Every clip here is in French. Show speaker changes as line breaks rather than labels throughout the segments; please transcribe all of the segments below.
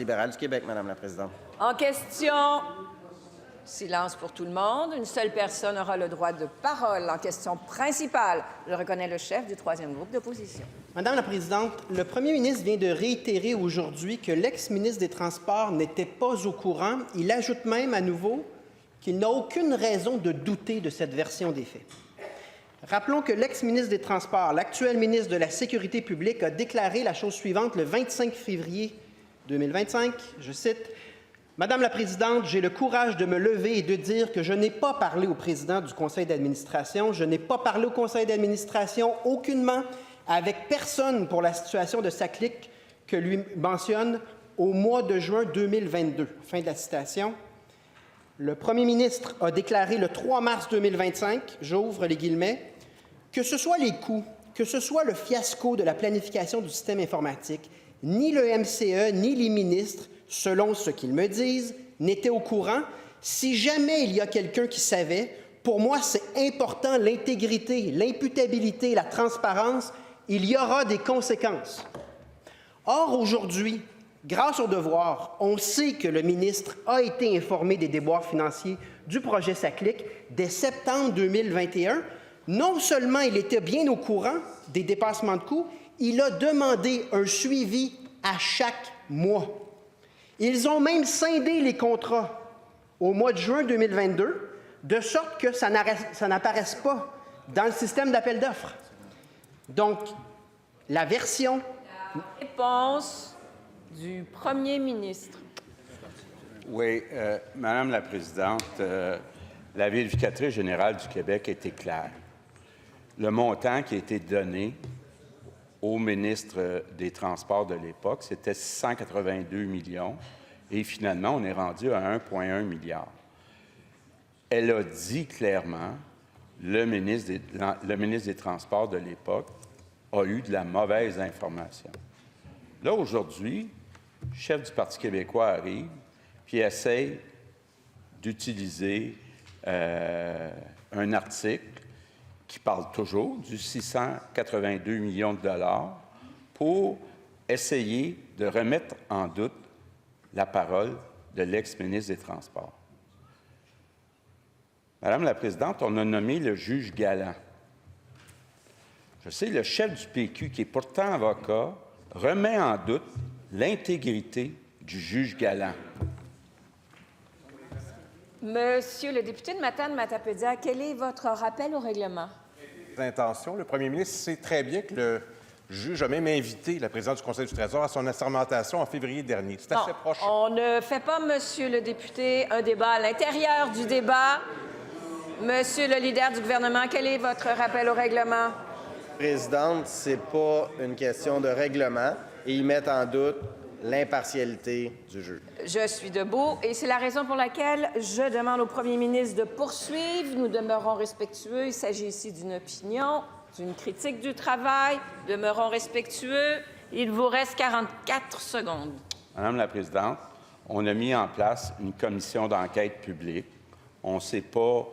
Libéral du Québec, Madame la Présidente.
En question. Silence pour tout le monde. Une seule personne aura le droit de parole en question principale. Je reconnais le chef du troisième groupe d'opposition.
Madame la Présidente, le premier ministre vient de réitérer aujourd'hui que l'ex-ministre des Transports n'était pas au courant. Il ajoute même à nouveau qu'il n'a aucune raison de douter de cette version des faits. Rappelons que l'ex-ministre des Transports, l'actuel ministre de la Sécurité publique, a déclaré la chose suivante le 25 février 2025, je cite, « Madame la Présidente, j'ai le courage de me lever et de dire que je n'ai pas parlé au président du conseil d'administration, je n'ai pas parlé au conseil d'administration aucunement avec personne pour la situation de sa clique que lui mentionne au mois de juin 2022. » Fin de la citation. Le premier ministre a déclaré le 3 mars 2025, j'ouvre les guillemets, « Que ce soit les coûts, que ce soit le fiasco de la planification du système informatique, ni le MCE, ni les ministres, selon ce qu'ils me disent, n'étaient au courant. Si jamais il y a quelqu'un qui savait, pour moi, c'est important l'intégrité, l'imputabilité, la transparence. Il y aura des conséquences. » Or, aujourd'hui, grâce au devoir, on sait que le ministre a été informé des déboires financiers du projet SACLIC dès septembre 2021. Non seulement il était bien au courant des dépassements de coûts, il a demandé un suivi à chaque mois. Ils ont même scindé les contrats au mois de juin 2022, de sorte que ça n'apparaisse pas dans le système d'appel d'offres. Donc, la version...
Réponse du premier ministre.
Oui, Madame la Présidente, la vérificatrice générale du Québec était claire. Le montant qui a été donné au ministre des Transports de l'époque, c'était 682 millions et finalement, on est rendu à 1,1 milliard. Elle a dit clairement, le ministre des Transports de l'époque a eu de la mauvaise information. Là, aujourd'hui, le chef du Parti québécois arrive puis essaye d'utiliser un article qui parle toujours du 682 millions de dollars pour essayer de remettre en doute la parole de l'ex-ministre des Transports. Madame la Présidente, on a nommé le juge Galland. Je sais, le chef du PQ, qui est pourtant avocat, remet en doute l'intégrité du juge Galland.
Monsieur le député de Matane-Matapédia, quel est votre rappel au règlement?
Intentions. Le premier ministre sait très bien que le juge a même invité la présidente du Conseil du Trésor à son assermentation en février dernier. C'est assez proche.
On ne fait pas, monsieur le député, un débat à l'intérieur du débat. Monsieur le leader du gouvernement, quel est votre rappel au règlement?
Présidente, ce n'est pas une question de règlement et ils mettent en doute l'impartialité du juge.
Je suis debout et c'est la raison pour laquelle je demande au premier ministre de poursuivre. Nous demeurons respectueux. Il s'agit ici d'une opinion, d'une critique du travail. Demeurons respectueux. Il vous reste 44 secondes.
Madame la Présidente, on a mis en place une commission d'enquête publique. On ne s'est pas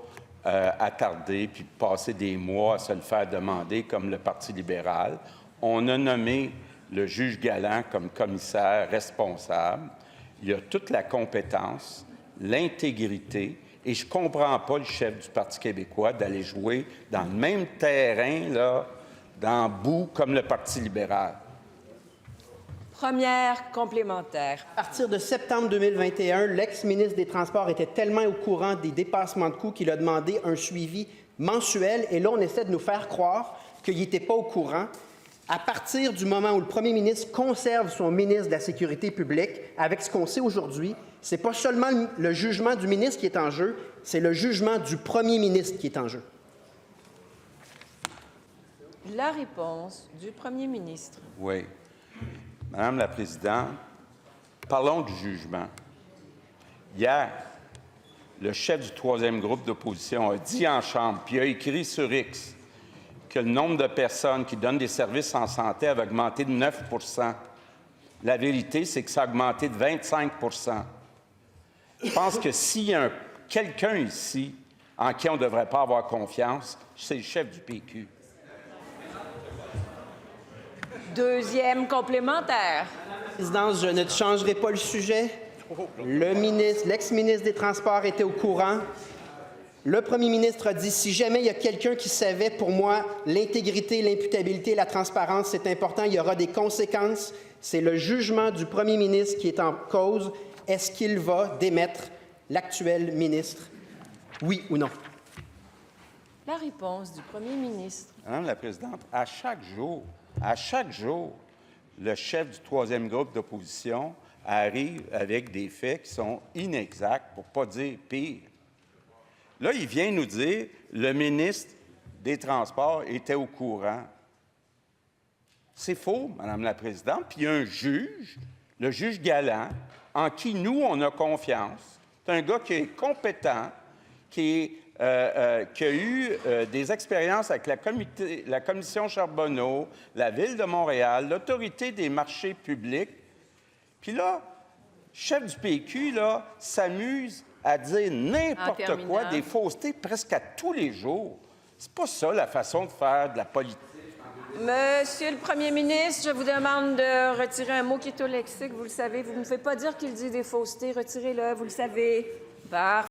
attardé puis passer des mois à se le faire demander comme le Parti libéral. On a nommé le juge Galland comme commissaire responsable. Il a toute la compétence, l'intégrité, et je ne comprends pas le chef du Parti québécois d'aller jouer dans le même terrain, là, dans le bout, comme le Parti libéral.
Première complémentaire.
À partir de septembre 2021, l'ex-ministre des Transports était tellement au courant des dépassements de coûts qu'il a demandé un suivi mensuel. Et là, on essaie de nous faire croire qu'il n'était pas au courant. À partir du moment où le premier ministre conserve son ministre de la Sécurité publique, avec ce qu'on sait aujourd'hui, ce n'est pas seulement le jugement du ministre qui est en jeu, c'est le jugement du premier ministre qui est en jeu.
La réponse du premier ministre.
Oui. Madame la Présidente, parlons du jugement. Hier, le chef du troisième groupe d'opposition a dit en Chambre, puis a écrit sur X, que le nombre de personnes qui donnent des services en santé avait augmenté de 9 %. La vérité, c'est que ça a augmenté de 25 %. Je pense que s'il y a quelqu'un ici en qui on ne devrait pas avoir confiance, c'est le chef du PQ.
Deuxième complémentaire.
Présidence, je ne changerai pas le sujet. L'ex-ministre des Transports était au courant. Le premier ministre a dit, si jamais il y a quelqu'un qui savait, pour moi, l'intégrité, l'imputabilité, la transparence, c'est important, il y aura des conséquences. C'est le jugement du premier ministre qui est en cause. Est-ce qu'il va démettre l'actuel ministre? Oui ou non?
La réponse du premier ministre.
Madame la présidente, à chaque jour, le chef du troisième groupe d'opposition arrive avec des faits qui sont inexacts, pour ne pas dire pire. Là, il vient nous dire le ministre des Transports était au courant. C'est faux, Madame la présidente. Puis il y a un juge, le juge Galland, en qui nous, on a confiance. C'est un gars qui est compétent, qui a eu des expériences avec la Commission Charbonneau, la Ville de Montréal, l'Autorité des marchés publics. Puis là, le chef du PQ, là, s'amuse à dire n'importe quoi, des faussetés presque à tous les jours. C'est pas ça la façon de faire de la politique.
Monsieur le premier ministre, je vous demande de retirer un mot qui est au lexique, vous le savez. Vous ne pouvez pas dire qu'il dit des faussetés. Retirez-le, vous le savez.